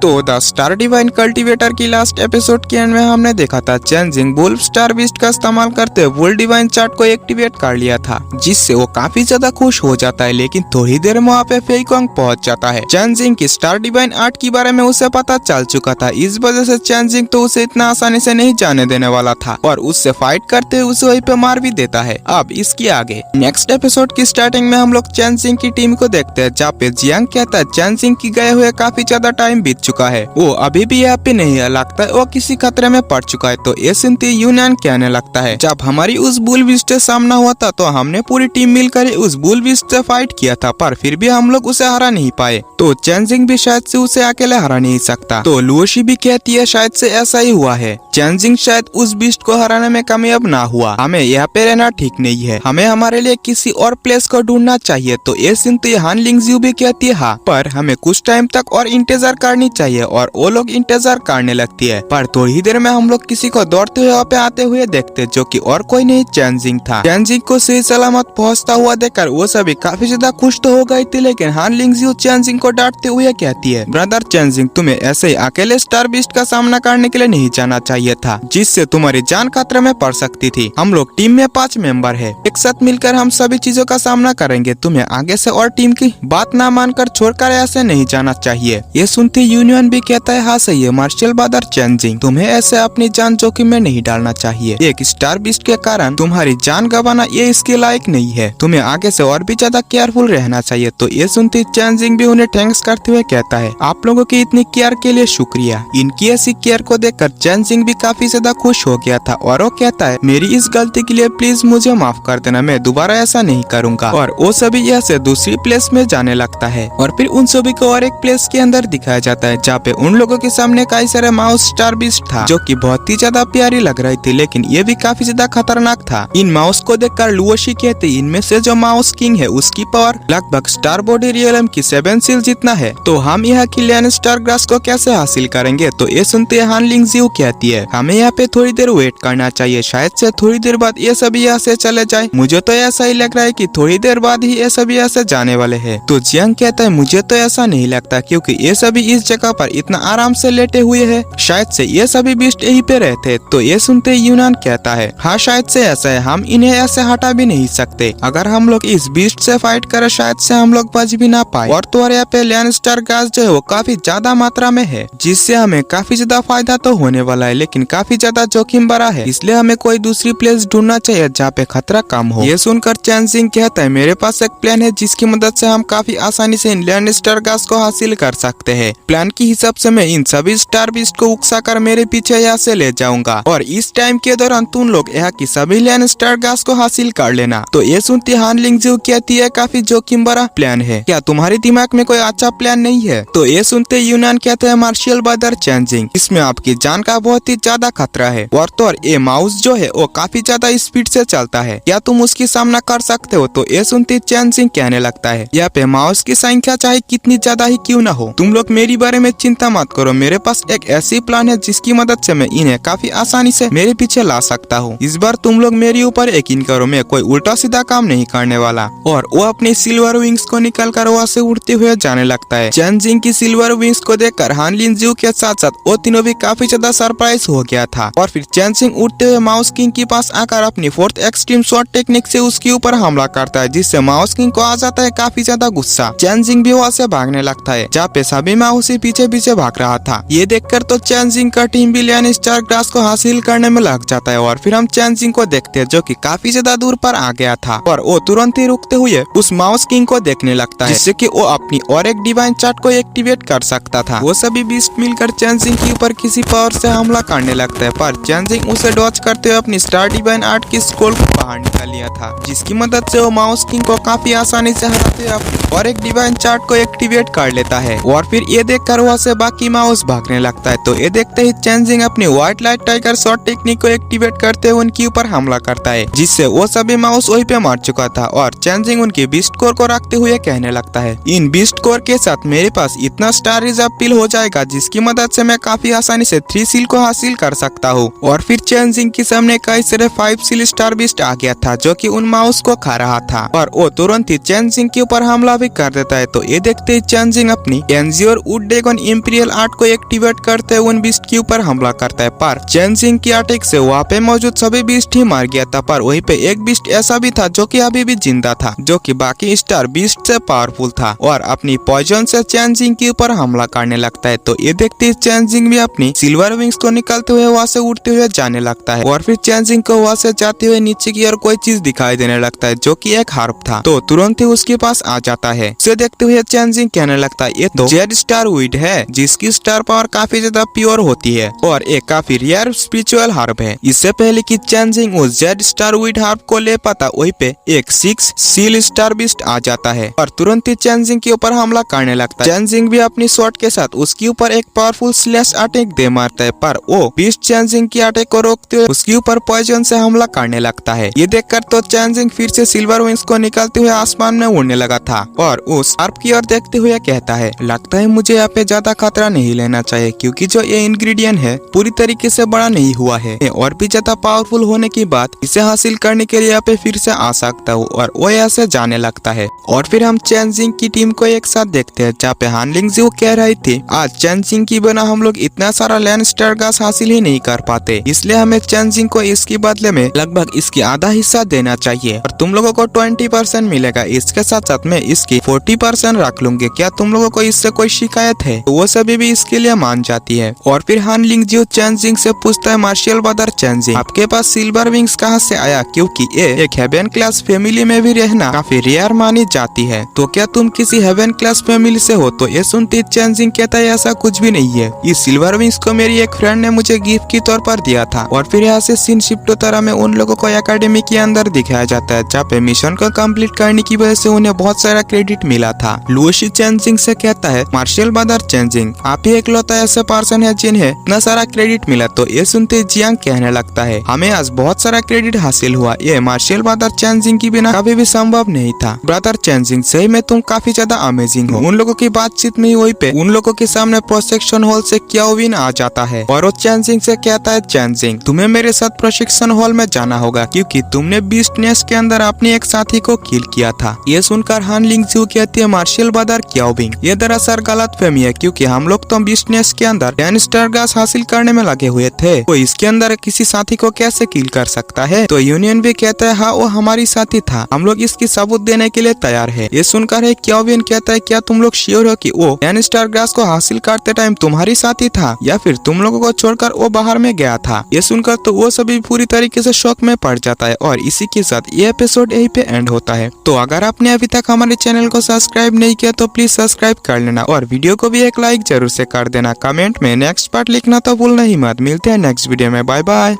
तो the star divine cultivator की last episode के एंड में हमने देखा था चेंजिंग वुल्फ स्टार बीस्ट का इस्तेमाल करते वुल्फ डिवाइन चार्ट को एक्टिवेट कर लिया था, जिससे वो काफी ज्यादा खुश हो जाता है। लेकिन थोड़ी देर में वहाँ पे फेइकोंग पहुंच जाता है। चेंजिंग की स्टार डिवाइन आर्ट के बारे में उसे पता चल चुका था, इस वजह से चेंजिंग तो उसे इतना आसानी से नहीं जाने देने वाला था और उससे फाइट करते हुए उसे वहीं पे मार भी देता है। अब इसके आगे नेक्स्ट एपिसोड की स्टार्टिंग में हम लोग चेंजिंग की टीम को देखते हैं, जहाँ पे जियांग कहता है चेंजिंग की गए हुए काफी ज्यादा टाइम बीत चुका है, वो अभी भी यहाँ पे नहीं है, लगता है वो किसी खतरे में पड़ चुका है। तो ये सुनते यूनियन कहने लगता है जब हमारी उस बुल बीस्ट से सामना हुआ था तो हमने पूरी टीम मिलकर उस बुल बीस्ट से फाइट किया था, पर फिर भी हम लोग उसे हरा नहीं पाए। तो चेंजिंग भी शायद से उसे अकेले हरा नहीं सकता। तो लुओशी भी कहती है शायद से ऐसा ही हुआ है, चेंजिंग शायद उस बीस्ट को हराने में कामयाब ना हुआ, हमें यहाँ पे रहना ठीक नहीं है, हमें हमारे लिए किसी और प्लेस को ढूंढना चाहिए। तो ये सुनते हान लिंगजियो भी कहती है हाँ, पर हमें कुछ टाइम तक और इंतजार करनी चाहिए। और वो लोग इंतजार करने लगती है, पर थोड़ी देर में हम लोग किसी को दौड़ते हुए वहाँ पे आते हुए देखते, जो कि और कोई नहीं चेंजिंग था। चेंजिंग को सही सलामत पहुँचता हुआ देखकर वो सभी काफी ज्यादा खुश तो हो गई थी, लेकिन हान लिंगजियो चेंजिंग को डांटते हुए कहती है ब्रदर चेंजिंग, तुम्हें ऐसे ही अकेले स्टार बीस्ट का सामना करने के लिए नहीं जाना चाहिए था, जिससे तुम्हारी जान खतरे में पड़ सकती थी। हम लोग टीम में 5 मेंबर है, एक साथ मिलकर हम सभी चीजों का सामना करेंगे, तुम्हें आगे से और टीम की बात ना मानकर छोड़कर ऐसे नहीं जाना चाहिए। ये सुनते यूनियन भी कहता है हाँ सही है मार्शल ब्रदर चेंजिंग, तुम्हें ऐसे अपनी जान जोखिम में नहीं डालना चाहिए, एक स्टार बीस्ट के कारण तुम्हारी जान गंवाना ये इसके लायक नहीं है, तुम्हें आगे से और भी ज्यादा केयरफुल रहना चाहिए। तो ये सुनते चेंजिंग भी उन्हें थैंक्स करते हुए कहता है आप लोगों की इतनी केयर के लिए शुक्रिया। इनकी ऐसी केयर को देखकर चेंजिंग भी काफी ज्यादा खुश हो गया था और वो कहता है मेरी इस गलती के लिए प्लीज मुझे माफ कर देना, मैं दोबारा ऐसा नहीं करूंगा। और वो सभी यहाँ से दूसरी प्लेस में जाने लगता है और फिर उन सभी को और एक प्लेस के अंदर दिखाया जाता है, जहाँ पे उन लोगों के सामने कई सारे माउस स्टार बीस्ट था, जो कि बहुत ही ज्यादा प्यारी लग रही थी, लेकिन ये भी काफी ज्यादा खतरनाक था। इन माउस को देखकर लुओशी कहते इनमें से जो माउस किंग है उसकी पावर लगभग स्टार बॉडी रियलम की 7 सील जितना है, तो हम यहाँ की लैंड स्टार ग्रास को कैसे हासिल करेंगे। तो ये सुनते हान लिंगजियो कहती है हमें यहाँ पे थोड़ी देर वेट करना चाहिए, शायद से थोड़ी देर बाद ये सभी यहाँ से चले जाए, मुझे तो ऐसा ही लग रहा है कि थोड़ी देर बाद ही ये सभी यहाँ से जाने वाले हैं। तो जियांग कहता है मुझे तो ऐसा नहीं लगता, क्योंकि ये सभी इस जगह पर इतना आराम से लेटे हुए हैं, शायद से ये सभी बीस्ट यहीं पे रहते। तो ये सुनते यूनान कहता है हाँ शायद से ऐसा है, हम इन्हें ऐसे हटा भी नहीं सकते, अगर हम लोग इस बीस्ट से फाइट करें शायद से हम लोग बच भी ना पाए। और तुम्हारे यहाँ पे लैंड स्टार गैस जो है वो काफी ज्यादा मात्रा में है, जिससे हमें काफी ज्यादा फायदा तो होने वाला है, लेकिन काफी ज्यादा जोखिम भरा है, इसलिए हमें कोई दूसरी प्लेस ढूंढना चाहिए जहाँ पे खतरा कम हो। ये सुनकर चेंजिंग कहता है मेरे पास एक प्लान है जिसकी मदद से हम काफी आसानी से इन लैंड स्टार गैस को हासिल कर सकते हैं। प्लान के हिसाब से मैं इन सभी स्टार बीस्ट को उकसा कर मेरे पीछे यहाँ से ले जाऊंगा और इस टाइम के दौरान तुम लोग यहाँ की सभी लैंड स्टार गैस को हासिल कर लेना। तो ये सुनती हान लिंगजियो कहती है काफी जोखिम भरा प्लान है, क्या तुम्हारे दिमाग में कोई अच्छा प्लान नहीं है। तो ये सुनते यूनान कहते हैं मार्शल ब्रदर चेंजिंग, इसमें आपकी जान का बहुत ही ज्यादा खतरा है और तो और ये माउस जो है वो काफी ज्यादा स्पीड से चलता है, क्या तुम उसकी सामना कर सकते हो। तो ये सुनते चेंजिंग कहने लगता है यहाँ पे माउस की संख्या चाहे कितनी ज्यादा ही क्यों ना हो, तुम लोग मेरी बारे में चिंता मत करो, मेरे पास एक ऐसी प्लान है जिसकी मदद से मैं इन्हें काफी आसानी से मेरे पीछे ला सकता हूँ। इस बार तुम लोग मेरे ऊपर यकीन करो, मैं कोई उल्टा सीधा काम नहीं करने वाला। और वो अपनी सिल्वर विंग्स को निकल कर वहाँ से उड़ते हुए जाने लगता है। चेंजिंग की सिल्वर विंग्स को देखकर हान लिंगजियो के साथ साथ वो तीनों भी काफी ज्यादा सरप्राइज हो गया था। और फिर चेंजिंग उड़ते हुए माउस किंग के पास आकर अपनी 4th एक्सट्रीम शॉट टेक्निक से उसके ऊपर हमला करता है, जिससे माउस किंग को आ जाता है काफी ज्यादा गुस्सा। चेंजिंग भी वहाँ से भागने लगता है, जहाँ पे सभी माउस ही पीछे पीछे भाग रहा था। ये देखकर तो चेंजिंग का टीम भी लैंड स्टार ग्रास को हासिल करने में लग जाता है। और फिर हम चेंजिंग को देखते हैं जो कि काफी ज्यादा दूर पर आ गया था और वो तुरंत ही रुकते हुए उस माउस किंग को देखने लगता है, जिससे कि वो अपनी और एक डिवाइन चार्ट को एक्टिवेट कर सकता था। वो सभी बीस्ट मिलकर चेंजिंग के ऊपर किसी पावर से हमला करने लगता है, पर चेंजिंग उसे डॉज करते हुए अपनी स्टार डिवाइन आर्ट की स्क्रॉल को बाहर निकाल लिया था, जिसकी मदद से वो माउस किंग को काफी आसानी से हराते हुए और एक डिवाइन चार्ट को एक्टिवेट कर लेता है। और फिर ये देखकर वहाँ से बाकी माउस भागने लगता है। तो ये देखते ही चेंजिंग अपनी white light tiger shot technique को एक्टिवेट करते हुए उनके ऊपर हमला करता है, जिससे वो सभी माउस वहीं पे मार चुका था। और चेंजिंग उनकी बीस्ट कोर को रखते हुए कहने लगता है इन बीस्ट कोर के साथ मेरे पास इतना स्टार रिजर्व पिल हो जाएगा जिसकी मदद से मैं काफी आसानी से 3 सील को हासिल कर सकता हूँ। और फिर चेंजिंग के सामने कई सारे 5 सील स्टार बीस्ट आ गया था, जो कि उन माउस को खा रहा था और वो तुरंत ही चेंजिंग के ऊपर हमला भी कर देता है। तो ये देखते ही चेंजिंग अपनी एनजी और would dragon upon imperial art को एक्टिवेट करते हुए उन बीस्ट के ऊपर हमला करता है, पर चैन जिंग की अटैक से वहाँ पे मौजूद सभी बीस्ट ही मार गया था। पर वहीं पे एक बीस्ट ऐसा भी था जो कि अभी भी जिंदा था, जो कि बाकी स्टार बीस्ट से पावरफुल था और अपनी पॉइजन से चैन जिंग के ऊपर हमला करने लगता है। तो ये देखते ही चैन जिंग भी अपनी सिल्वर विंग्स को निकालते हुए वहाँ से उड़ते हुए जाने लगता है और फिर चैन जिंग को वहाँ से जाते हुए नीचे की ओर कोई चीज दिखाई देने लगता है जो कि एक हार्प था। तो तुरंत ही उसके पास आ जाता है। उसे देखते हुए चैन जिंग कहने लगता है ये तो जेड स्टार वीड है, जिसकी स्टार पावर काफी ज्यादा प्योर होती है और एक काफी रेयर स्पिरिचुअल हार्प है। इससे पहले कि चैन जिंग उस जेड स्टार वीड हार्प को ले पाता, वहीं पे एक 6 सील स्टार बीस्ट आ जाता है और तुरंत ही चैन जिंग के ऊपर हमला करने लगता है। चैन जिंग भी अपनी शॉट के साथ उसके ऊपर एक पावरफुल स्लैश अटैक दे मारता है, पर वो बीस्ट चैन जिंग की अटैक को रोकते हुए उसके ऊपर पॉइजन से हमला करने लगता है। ये देखकर तो चैन जिंग फिर से सिल्वर विंग्स को निकालते हुए आसमान में उड़ने लगा था और उस हार्प की ओर देखते हुए कहता है लगता है मुझे यहाँ पे ज्यादा खतरा नहीं लेना चाहिए, क्योंकि जो ये इंग्रेडिएंट है पूरी तरीके से बड़ा नहीं हुआ है और भी ज्यादा पावरफुल होने की बात इसे हासिल करने के लिए यहाँ पे फिर से आ सकता हूँ। और वो यहाँ से जाने लगता है और फिर हम चैन जिंग की टीम को एक साथ देखते हैं, जहाँ पे हान लिंग जियो कह रही थी आज चैन जिंग की बिना हम लोग इतना सारा लैंड स्टार गैस हासिल ही नहीं कर पाते, इसलिए हमें चैन जिंग को इसके बदले में लगभग इसकी आधा हिस्सा देना चाहिए और तुम लोगों को 20% मिलेगा। इसके साथ साथ में इसकी 40% रख लूंगी, क्या तुम लोगों को इससे कोई शिकायत है? तो वो सभी भी इसके लिए मान जाती है। और फिर हान लिंग जियो चैन जिंग से पूछता है मार्शल ब्रदर चैन जिंग आपके पास सिल्वर विंग्स कहाँ से आया, क्योंकि ये एक हेवन क्लास फैमिली में भी रहना काफी रेयर मानी जाती है, तो क्या तुम किसी हेवन क्लास फैमिली से हो? तो ये सुनते चैन जिंग कहता है ऐसा कुछ भी नहीं है, इस सिल्वर विंग्स को मेरी एक फ्रेंड ने मुझे गिफ्ट के तौर पर दिया था। और फिर यहाँ से सीन शिफ्ट होता में उन लोगों को एकेडमी के अंदर दिखाया जाता है, जहाँ पे मिशन को कंप्लीट करने की वजह से उन्हें बहुत सारा क्रेडिट मिला था। लुओशी चैन जिंग से कहता है मार्शल ब्रदर चैन जिंग आप ही एकलौता ऐसा पर्सन है जिन्हें इतना सारा क्रेडिट मिला। तो ये सुनते जियांग कहने लगता है हमें आज बहुत सारा क्रेडिट हासिल हुआ, ये मार्शल ब्रदर चैन जिंग की बिना कभी भी संभव नहीं था। ब्रदर चैन जिंग सही में तुम काफी ज्यादा अमेजिंग हो। उन लोगों की बातचीत में वही पे उन लोगों के सामने प्रोसेक्शन हॉल से क्याओविन आ जाता है और वो चैन जिंग से कहता है चैन जिंग तुम्हें मेरे साथ प्रशिक्षण हॉल में जाना होगा, क्योंकि तुमने बीस्ट नेस्ट के अंदर अपने एक साथी को किल किया था। ये सुनकर हान लिंग जियो कहती है मार्शल ब्रदर क्याओविंग ये दरअसल गलतफहमी है, क्योंकि हम लोग तो बीस्ट नेस्ट के अंदर 10 स्टार गैस हासिल करने में लगे हुए थे, तो इसके अंदर किसी साथी को कैसे किल कर सकता है? तो यूनियन भी कहता है हाँ वो हमारी साथी था, हम लोग इसकी सबूत देने के लिए तैयार है। ये सुनकर है क्याओविन कहता है क्या तुम लोग श्योर हो कि वो 10 स्टार गैस को हासिल करते टाइम तुम्हारी साथी था या फिर तुम लोगों को छोड़कर वो बाहर में गया था? ये सुनकर तो वो सभी पूरी तरीके से शॉक में पड़ जाता है और इसी के साथ ये एपिसोड यहीं पे एंड होता है। तो अगर आपने अभी तक हमारे चैनल को सब्सक्राइब नहीं किया तो प्लीज सब्सक्राइब कर लेना और वीडियो को भी एक लाइक जरूर से कर देना। कमेंट में नेक्स्ट पार्ट लिखना तो भूलना ही मत। मिलते हैं नेक्स्ट वीडियो में, बाय बाय।